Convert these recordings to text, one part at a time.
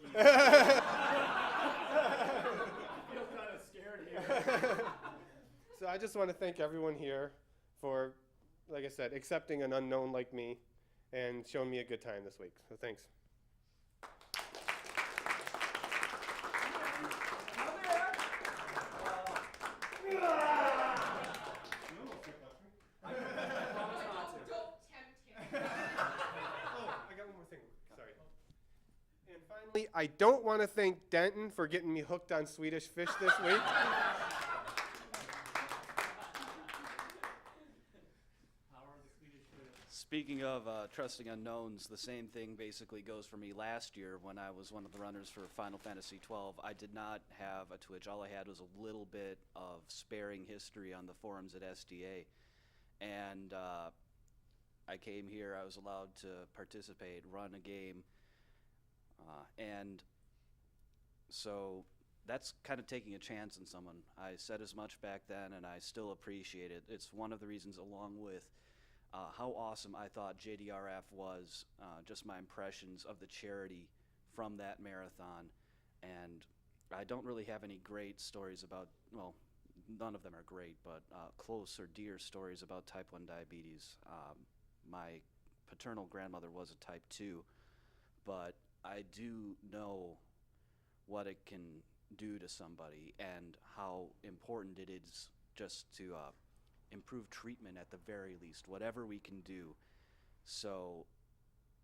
looking at you. I feel kind of scared here. So I just want to thank everyone here for, like I said, accepting an unknown like me and showing me a good time this week. So thanks. Don't tempt him. Oh, I got one more thing. Sorry. And finally, I don't want to thank Denton for getting me hooked on Swedish fish this week. Speaking of trusting unknowns, the same thing basically goes for me last year when I was one of the runners for Final Fantasy XII. I did not have a Twitch. All I had was a little bit of sparing history on the forums at SDA. And I came here, I was allowed to participate, run a game. And so that's kind of taking a chance on someone. I said as much back then, and I still appreciate it. It's one of the reasons, along with how awesome I thought JDRF was, just my impressions of the charity from that marathon. And I don't really have any great stories about, well, none of them are great, but close or dear stories about type 1 diabetes. My paternal grandmother was a type 2, but I do know what it can do to somebody and how important it is just to improve treatment at the very least, whatever we can do. So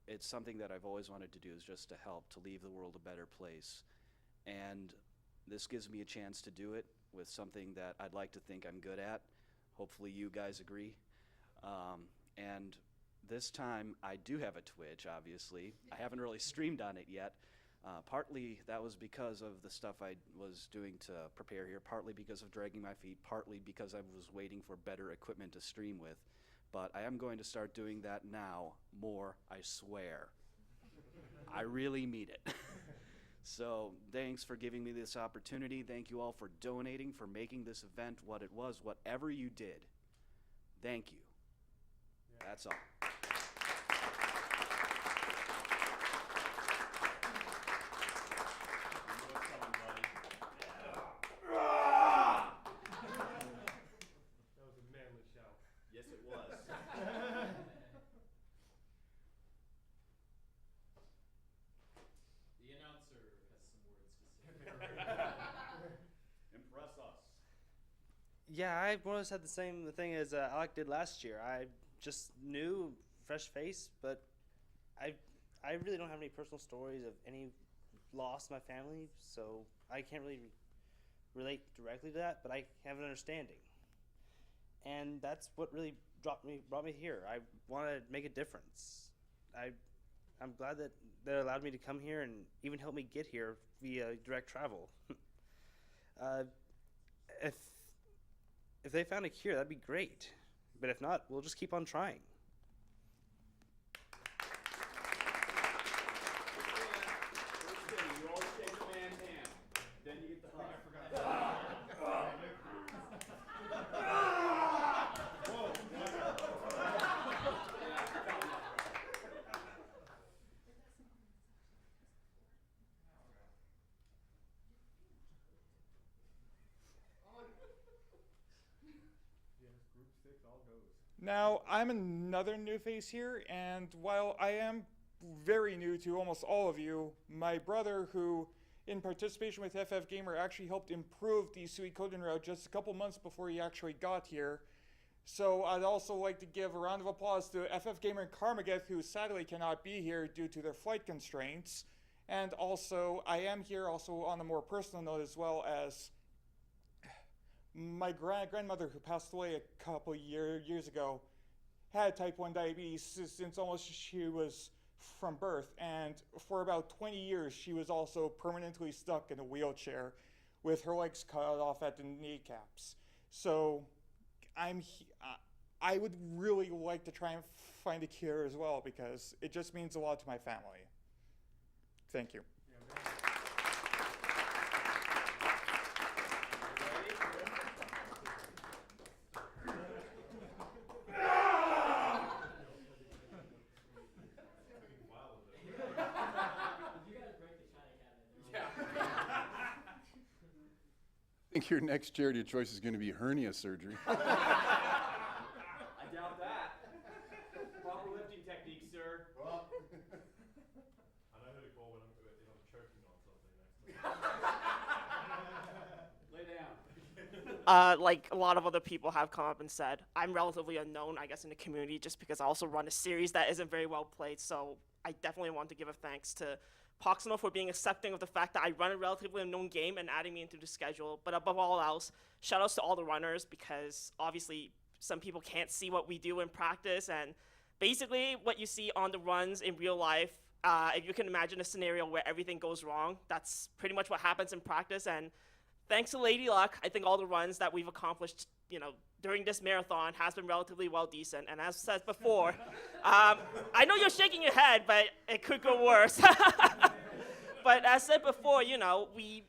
it's something that I've always wanted to do, is just to help, to leave the world a better place. And this gives me a chance to do it with something that I'd like to think I'm good at. Hopefully you guys agree. And this time I do have a Twitch, obviously. I haven't really streamed on it yet. Partly that was because of the stuff I was doing to prepare here, partly because of dragging my feet, partly because I was waiting for better equipment to stream with. But I am going to start doing that now more, I swear. I really mean it. So thanks for giving me this opportunity. Thank you all for donating, for making this event what it was, whatever you did. Thank you. Yeah. That's all. Yes, it was. The announcer has some words to say. Impress us. Yeah, I more or less had the same thing as Alec did last year. I just knew, fresh face, but I really don't have any personal stories of any loss in my family, so I can't really relate directly to that, but I have an understanding. And that's what really brought me here. I want to make a difference. I'm glad that they allowed me to come here and even help me get here via direct travel. If they found a cure, that'd be great. But if not, we'll just keep on trying. First thing, you always shake a man's hand. Then you get the hug. I forgot. Now, I'm another new face here, and while I am very new to almost all of you, my brother, who in participation with FF Gamer actually helped improve the Suikoden route just a couple months before he actually got here. So I'd also like to give a round of applause to FF Gamer and Karmageth, who sadly cannot be here due to their flight constraints. And also, I am here also on a more personal note as well, as my grandmother, who passed away a couple years ago, had type 1 diabetes since almost she was from birth, and for about 20 years she was also permanently stuck in a wheelchair with her legs cut off at the kneecaps. So I would really like to try and find a cure as well, because it just means a lot to my family. Thank you. Did you guys break the China Cat think your next charity of choice is going to be hernia surgery. I doubt that. Proper lifting technique, sir. Well, I know who to call when I'm choking on something next time. Lay down. Like a lot of other people have come up and said, I'm relatively unknown, I guess, in the community just because I also run a series that isn't very well played. So I definitely want to give a thanks to Poxano for being accepting of the fact that I run a relatively unknown game and adding me into the schedule. But above all else, shout outs to all the runners because obviously some people can't see what we do in practice. And basically what you see on the runs in real life, if you can imagine a scenario where everything goes wrong, that's pretty much what happens in practice. And thanks to Lady Luck, I think all the runs that we've accomplished, during this marathon has been relatively well decent. And as said before, I know you're shaking your head, but it could go worse. But as said before, we,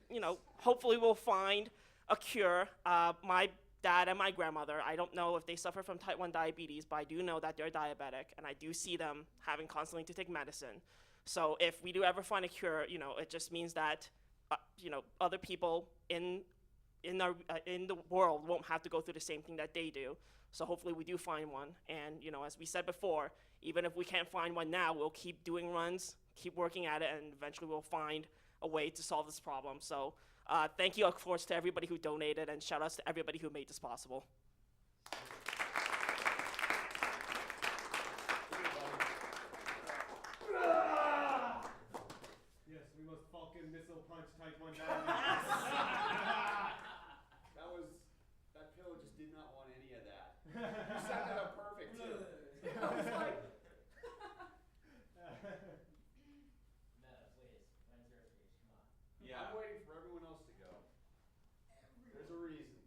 hopefully we'll find a cure. My dad and my grandmother, I don't know if they suffer from type 1 diabetes, but I do know that they're diabetic, and I do see them having constantly to take medicine. So if we do ever find a cure, it just means that, other people in the world won't have to go through the same thing that they do. So hopefully we do find one. And, as we said before, even if we can't find one now, we'll keep doing runs, keep working at it, and eventually we'll find a way to solve this problem. So thank you, of course, to everybody who donated, and shout outs to everybody who made this possible. Yes, we must Falcon missile punch type 1 diabetes. That pillow just did not want any of that. You set that up perfect, too. I was like, I'm waiting for everyone else to go. There's a reason.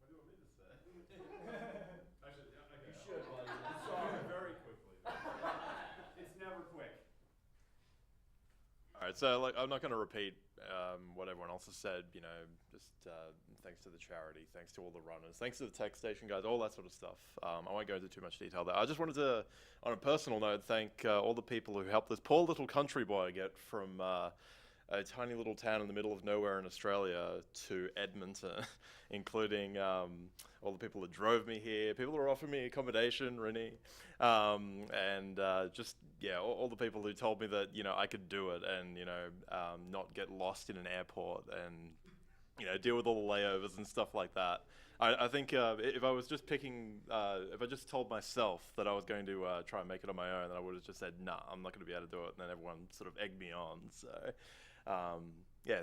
What do you want me to say? Actually, yeah, okay. You should, buddy. I'm I'll sorry. very quickly. It's never quick. All right, so I'm not going to repeat what everyone else has said. Just thanks to the charity, thanks to all the runners, thanks to the tech station guys, all that sort of stuff. I won't go into too much detail there. I just wanted to, on a personal note, thank all the people who helped this poor little country boy get from a tiny little town in the middle of nowhere in Australia to Edmonton, including all the people that drove me here, people who are offering me accommodation, Rennie, and all the people who told me that I could do it and not get lost in an airport and deal with all the layovers and stuff like that. I think if I was just picking, if I just told myself that I was going to try and make it on my own, then I would have just said, nah, I'm not going to be able to do it. And then everyone sort of egged me on. So,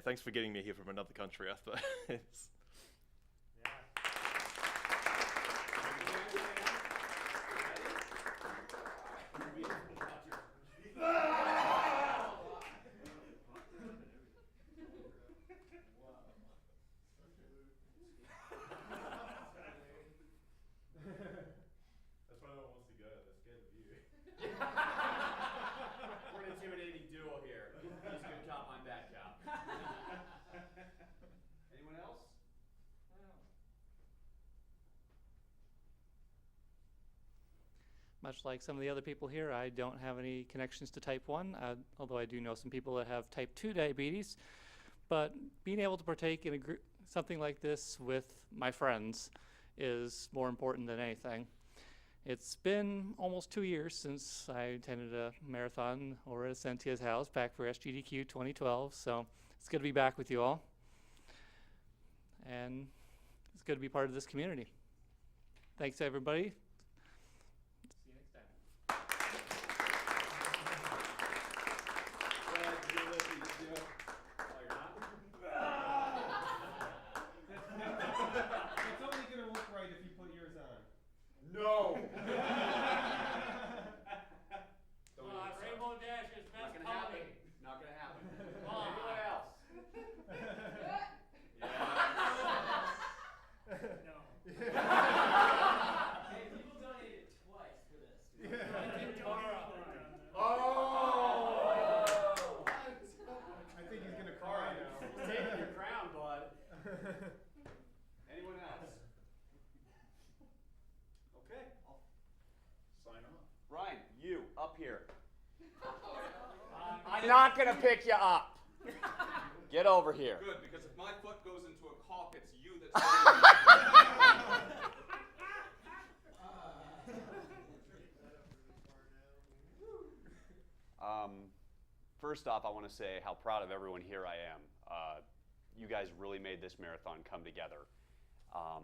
thanks for getting me here from another country, I suppose. That's why no one wants to go. They're scared of you. We're an intimidating duo here. He's a good cop, I'm bad cop. Anyone else? Much like some of the other people here, I don't have any connections to type 1, although I do know some people that have type 2 diabetes. But being able to partake in something like this with my friends is more important than anything. It's been almost 2 years since I attended a marathon over at Cyntia's house back for SGDQ 2012, so it's good to be back with you all. And it's good to be part of this community. Thanks, everybody. See you next time. It's only going to look right if you put yours on. No! Rainbow Dash is Not best gonna happen. comedy. Not gonna happen. Come on. Anyone else? No. Hey, people donated twice for this. Oh! I think he's going to cry now. Taking your crown, bud. Anyone else? Okay, I'll sign off. Ryan, you, up here. I'm not gonna pick you up. Get over here. Good, because if my foot goes into a caulk, it's you that's. First off, I want to say how proud of everyone here I am. You guys really made this marathon come together.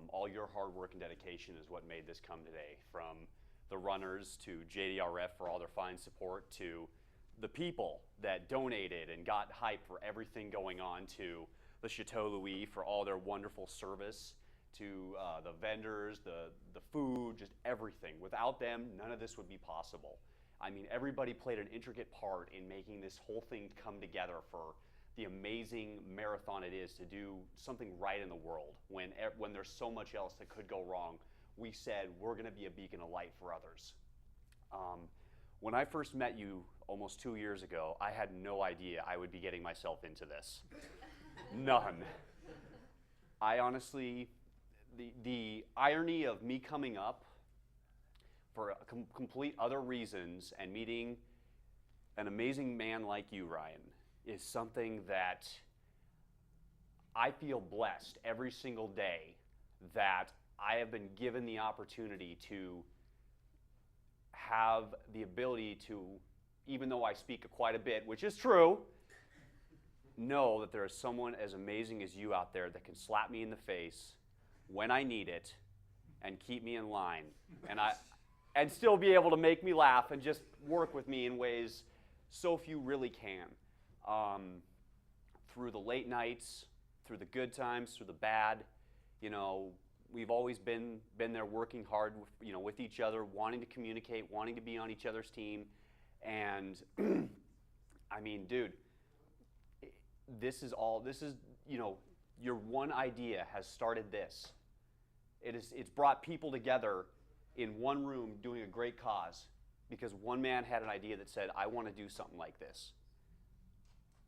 All your hard work and dedication is what made this come today. From the runners to JDRF for all their fine support, to the people that donated and got hype for everything going on, to the Chateau Louis for all their wonderful service, to the vendors, the food, just everything. Without them, none of this would be possible. I mean, everybody played an intricate part in making this whole thing come together for the amazing marathon it is to do something right in the world when there's so much else that could go wrong. We said we're going to be a beacon of light for others. When I first met you almost 2 years ago, I had no idea I would be getting myself into this. None. I honestly, the irony of me coming up for complete other reasons and meeting an amazing man like you, Ryan, is something that I feel blessed every single day that I have been given the opportunity to have the ability to, even though I speak quite a bit, which is true, know that there is someone as amazing as you out there that can slap me in the face when I need it and keep me in line. And still be able to make me laugh and just work with me in ways so few really can. Through the late nights, through the good times, through the bad, you know, we've always been there working hard, you know, with each other, wanting to communicate, wanting to be on each other's team. And I mean, dude, this is, you know, your one idea has started this. It's brought people together in one room doing a great cause because one man had an idea that said, I want to do something like this.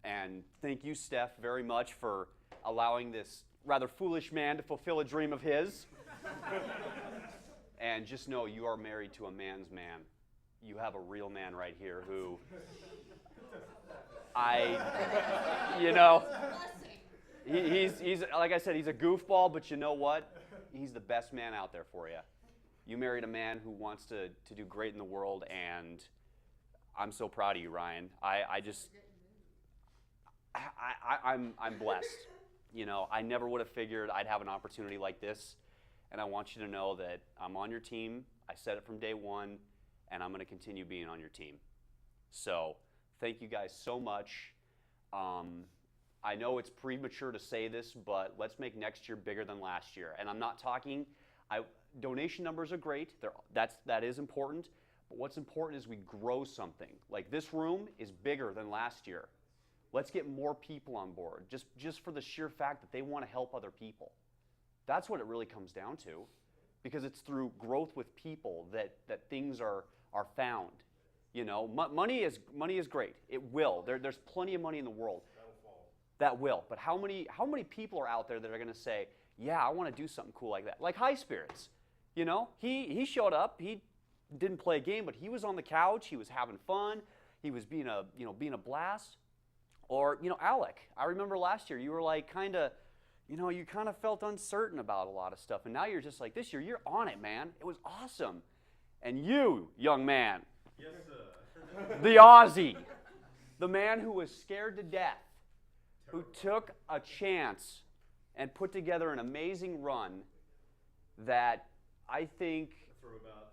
And thank you, Steph, very much for allowing this rather foolish man to fulfill a dream of his. And just know you are married to a man's man. You have a real man right here who you know, he's like I said, he's a goofball, but you know what? He's the best man out there for you. You married a man who wants to do great in the world, and I'm so proud of you, Ryan. I'm blessed. You know, I never would have figured I'd have an opportunity like this, and I want you to know that I'm on your team. I said it from day one, and I'm going to continue being on your team. So thank you guys so much. I know it's premature to say this, but let's make next year bigger than last year. And I'm not talking, donation numbers are great. That is important. But what's important is we grow something. Like this room is bigger than last year. Let's get more people on board, just for the sheer fact that they want to help other people. That's what it really comes down to, because it's through growth with people that things are found. You know, money is great. It will. There's plenty of money in the world. That will. But how many people are out there that are going to say, yeah, I want to do something cool like that? Like High Spirits. You know, he showed up. He didn't play a game, but he was on the couch. He was having fun. He was being a blast. Or, you know, Alec, I remember last year you were like you kind of felt uncertain about a lot of stuff. And now you're just like, this year, you're on it, man. It was awesome. And you, young man, Yes, sir. the Aussie, the man who was scared to death, who took a chance and put together an amazing run that I think... Through about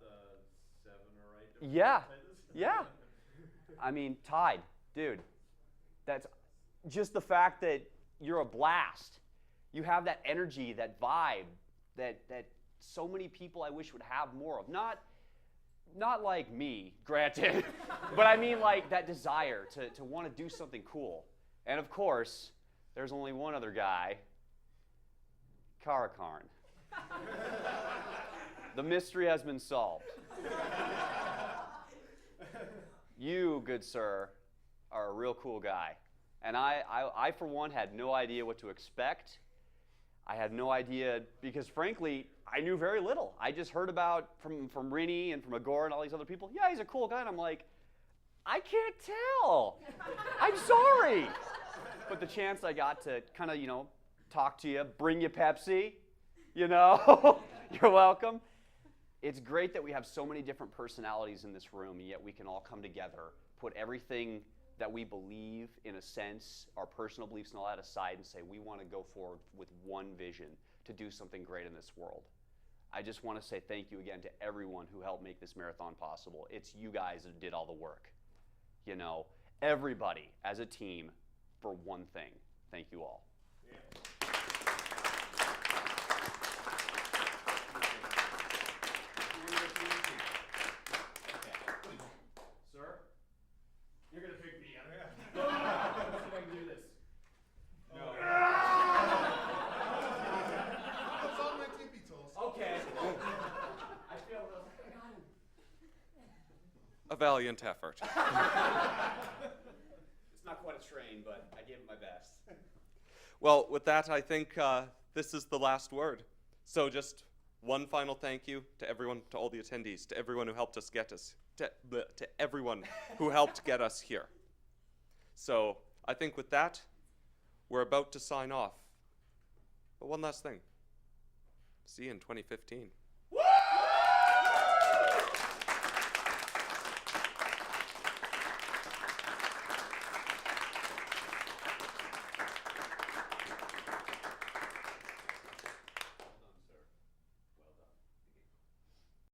7 or 8 different Yeah, commentators. yeah. I mean, Tide, dude, that's just the fact that you're a blast. You have that energy, that vibe that so many people I wish would have more of. Not like me, granted, but I mean like that desire to want to do something cool. And of course, there's only one other guy, Karakarn. The mystery has been solved. You, good sir, are a real cool guy. And I for one, had no idea what to expect. I had no idea, because frankly, I knew very little. I just heard about from Rini and from Agora and all these other people, yeah, he's a cool guy. And I'm like, I can't tell. I'm sorry. but the chance I got to kind of, talk to you, bring you Pepsi, you're welcome. It's great that we have so many different personalities in this room, and yet we can all come together, put everything that we believe, in a sense, our personal beliefs and all that aside, and say we want to go forward with one vision to do something great in this world. I just want to say thank you again to everyone who helped make this marathon possible. It's you guys that did all the work. Everybody as a team for one thing. Thank you all. Sir, you're gonna pick me up. Let's see if I can do this. No. It's on my tippy toes. Okay. I feel A valiant effort. It's not quite a train, but I gave it my best. Well, with that, I think this is the last word. So just one final thank you to everyone, to all the attendees, to everyone who helped us get us, to everyone who helped get us here. So I think with that, we're about to sign off. But one last thing. See you in 2015.